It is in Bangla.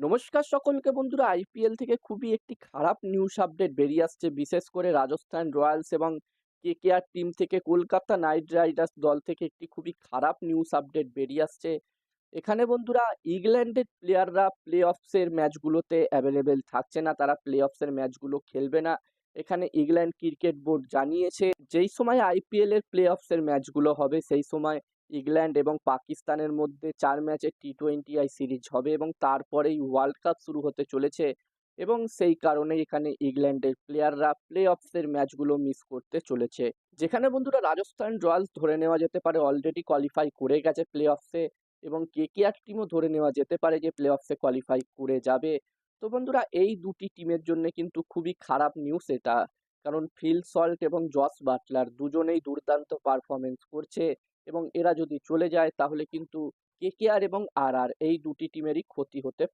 নমস্কার সকলকে বন্ধুরা, আইপিএল থেকে খুবই একটি খারাপ নিউজ আপডেট বেরিয়ে আসছে। বিশেষ করে রাজস্থান রয়্যালস এবং কেকেআর টিম থেকে কলকাতা নাইট রাইডার্স দল থেকে একটি খুবই খারাপ নিউজ আপডেট বেরিয়ে আসছে। এখানে বন্ধুরা, ইংল্যান্ডের প্লেয়াররা প্লে অফসের ম্যাচগুলোতে অ্যাভেলেবেল থাকছে না, তারা প্লে অফসের ম্যাচগুলো খেলবে না। এখানে ইংল্যান্ড ক্রিকেট বোর্ড জানিয়েছে যেই সময় আইপিএল এর প্লে অফসের ম্যাচগুলো হবে সেই সময় ইংল্যান্ড এবং পাকিস্তানের মধ্যে ৪ ম্যাচের টি-20 সিরিজ হবে এবং তারপরেই ওয়ার্ল্ড কাপ শুরু হতে চলেছে। এবং সেই কারণে এখানে ইংল্যান্ডের প্লেয়াররা প্লে অফসের ম্যাচগুলো মিস করতে চলেছে। যেখানে বন্ধুরা, রাজস্থান রয়্যালস ধরে নেওয়া যেতে পারে অলরেডি কোয়ালিফাই করে গেছে প্লে অফসে, এবং কেকেআর টিমও ধরে নেওয়া যেতে পারে যে প্লে অফসে কোয়ালিফাই করে যাবে। তো বন্ধুরা, এই দুটি টিমের জন্য কিন্তু খুবই খারাপ নিউজ এটা, কারণ ফিল সল্ট এবং জস বাটলার দুজনেই দুর্দান্ত পারফরমেন্স করছে, এবং এরা যদি চলে যায় তাহলে কিন্তু কেকেআর এবং আরআর এই দুটি টিমেরই ক্ষতি হতে পারে।